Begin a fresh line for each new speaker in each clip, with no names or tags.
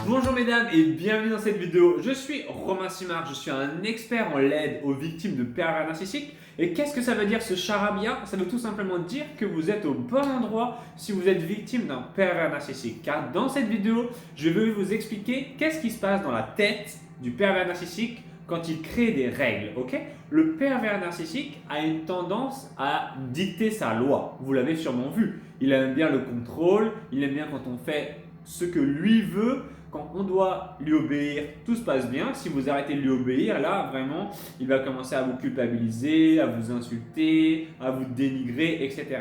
Bonjour mesdames et bienvenue dans cette vidéo. Je suis Romain Simard, je suis un expert en l'aide aux victimes de pervers narcissiques. Et qu'est-ce que ça veut dire ce charabia? Ça veut tout simplement dire que vous êtes au bon endroit si vous êtes victime d'un pervers narcissique. Car dans cette vidéo, je vais vous expliquer qu'est-ce qui se passe dans la tête du pervers narcissique quand il crée des règles, ok? Le pervers narcissique a une tendance à dicter sa loi. Vous l'avez sûrement vu. Il aime bien le contrôle, il aime bien quand on fait ce que lui veut. Quand on doit lui obéir, tout se passe bien. Si vous arrêtez de lui obéir, là, vraiment, il va commencer à vous culpabiliser, à vous insulter, à vous dénigrer, etc.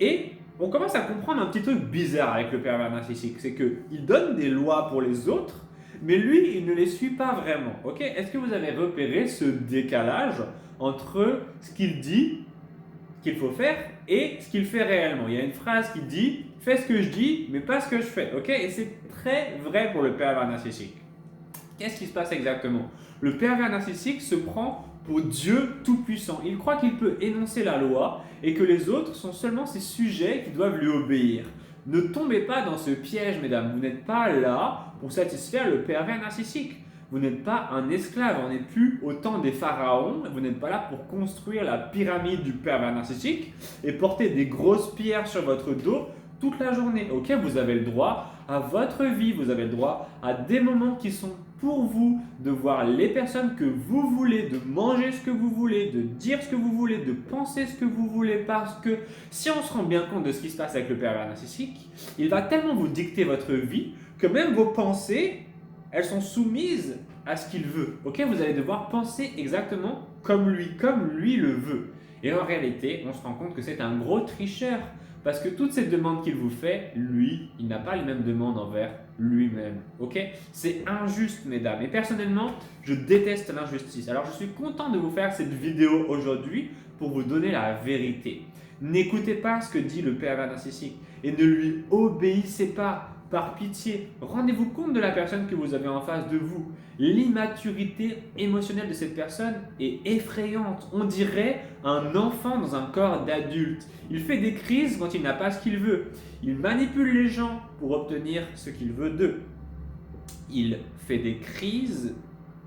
Et on commence à comprendre un petit truc bizarre avec le pervers narcissique. C'est qu'il donne des lois pour les autres, mais lui, il ne les suit pas vraiment. Ok? Est-ce que vous avez repéré ce décalage entre ce qu'il dit qu'il faut faire et ce qu'il fait réellement? Il y a une phrase qui dit « fais ce que je dis, mais pas ce que je fais ». Ok? Et c'est très vrai pour le pervers narcissique. Qu'est-ce qui se passe exactement? Le pervers narcissique se prend pour Dieu tout-puissant. Il croit qu'il peut énoncer la loi et que les autres sont seulement ses sujets qui doivent lui obéir. Ne tombez pas dans ce piège, mesdames. Vous n'êtes pas là pour satisfaire le pervers narcissique. Vous n'êtes pas un esclave, on n'est plus au temps des pharaons, vous n'êtes pas là pour construire la pyramide du pervers narcissique et porter des grosses pierres sur votre dos toute la journée. Ok, vous avez le droit à votre vie, vous avez le droit à des moments qui sont pour vous, de voir les personnes que vous voulez, de manger ce que vous voulez, de dire ce que vous voulez, de penser ce que vous voulez, parce que si on se rend bien compte de ce qui se passe avec le pervers narcissique, il va tellement vous dicter votre vie que même vos pensées, elles sont soumises à ce qu'il veut. Ok, vous allez devoir penser exactement comme lui le veut. Et en réalité, on se rend compte que c'est un gros tricheur. Parce que toutes ces demandes qu'il vous fait, lui, il n'a pas les mêmes demandes envers lui-même. Ok? C'est injuste, mesdames. Et personnellement, je déteste l'injustice. Alors, je suis content de vous faire cette vidéo aujourd'hui pour vous donner la vérité. N'écoutez pas ce que dit le pervers narcissique et ne lui obéissez pas. Par pitié, rendez-vous compte de la personne que vous avez en face de vous. L'immaturité émotionnelle de cette personne est effrayante. On dirait un enfant dans un corps d'adulte. Il fait des crises quand il n'a pas ce qu'il veut. Il manipule les gens pour obtenir ce qu'il veut d'eux. Il fait des crises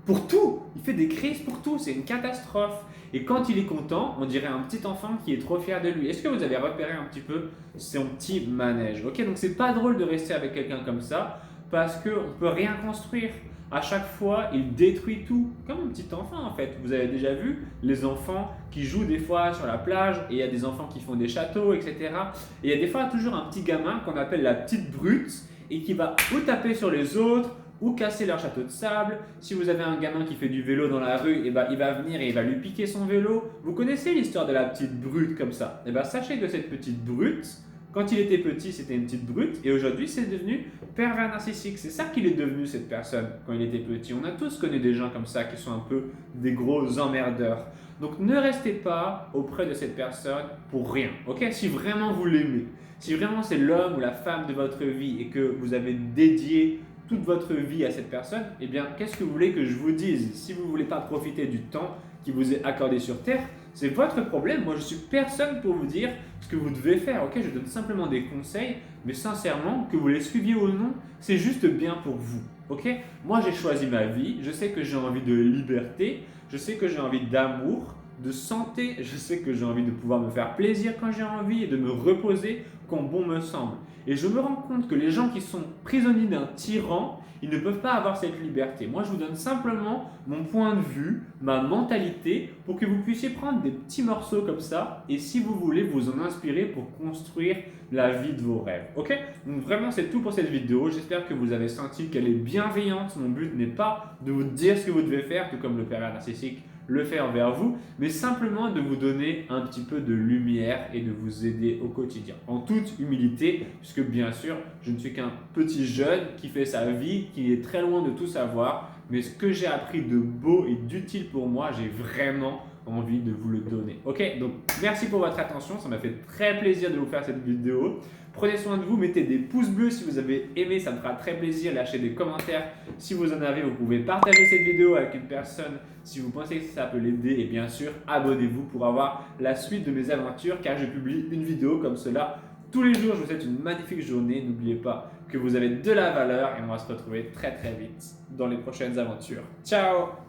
pour tout. Il fait des crises pour tout. C'est une catastrophe. Et quand il est content, on dirait un petit enfant qui est trop fier de lui. Est-ce que vous avez repéré un petit peu son petit manège? Ok, donc c'est pas drôle de rester avec quelqu'un comme ça parce qu'on ne peut rien construire. À chaque fois, il détruit tout, comme un petit enfant en fait. Vous avez déjà vu les enfants qui jouent des fois sur la plage et il y a des enfants qui font des châteaux, etc. Et il y a des fois toujours un petit gamin qu'on appelle la petite brute et qui va ou taper sur les autres, ou casser leur château de sable. Si vous avez un gamin qui fait du vélo dans la rue, il va venir et il va lui piquer son vélo. Vous connaissez l'histoire de la petite brute comme ça? Sachez que cette petite brute, quand il était petit, c'était une petite brute et aujourd'hui, c'est devenu pervers narcissique. C'est ça qu'il est devenu, cette personne, quand il était petit. On a tous connu des gens comme ça qui sont un peu des gros emmerdeurs. Donc ne restez pas auprès de cette personne pour rien, ok? Si vraiment vous l'aimez, si vraiment c'est l'homme ou la femme de votre vie et que vous avez dédié toute votre vie à cette personne, eh bien, qu'est-ce que vous voulez que je vous dise? Si vous ne voulez pas profiter du temps qui vous est accordé sur Terre, c'est votre problème. Moi, je ne suis personne pour vous dire ce que vous devez faire. Ok, je donne simplement des conseils, mais sincèrement, que vous les suiviez ou non, c'est juste bien pour vous. Ok, moi, j'ai choisi ma vie. Je sais que j'ai envie de liberté. Je sais que j'ai envie d'amour, de santé. Je sais que j'ai envie de pouvoir me faire plaisir quand j'ai envie et de me reposer quand bon me semble. Et je me rends compte que les gens qui sont prisonniers d'un tyran, ils ne peuvent pas avoir cette liberté. Moi, je vous donne simplement mon point de vue, ma mentalité, pour que vous puissiez prendre des petits morceaux comme ça et si vous voulez vous en inspirer pour construire la vie de vos rêves. Ok? Donc vraiment, c'est tout pour cette vidéo. J'espère que vous avez senti qu'elle est bienveillante. Mon but n'est pas de vous dire ce que vous devez faire, tout comme le pervers narcissique le faire vers vous, mais simplement de vous donner un petit peu de lumière et de vous aider au quotidien. En toute humilité, puisque bien sûr, je ne suis qu'un petit jeune qui fait sa vie, qui est très loin de tout savoir, mais ce que j'ai appris de beau et d'utile pour moi, j'ai vraiment envie de vous le donner. Ok, donc merci pour votre attention, ça m'a fait très plaisir de vous faire cette vidéo. Prenez soin de vous, mettez des pouces bleus si vous avez aimé, ça me fera très plaisir. Lâchez des commentaires si vous en avez. Vous pouvez partager cette vidéo avec une personne si vous pensez que ça peut l'aider. Et bien sûr, abonnez-vous pour avoir la suite de mes aventures car je publie une vidéo comme cela tous les jours. Je vous souhaite une magnifique journée. N'oubliez pas que vous avez de la valeur et on va se retrouver très très vite dans les prochaines aventures. Ciao!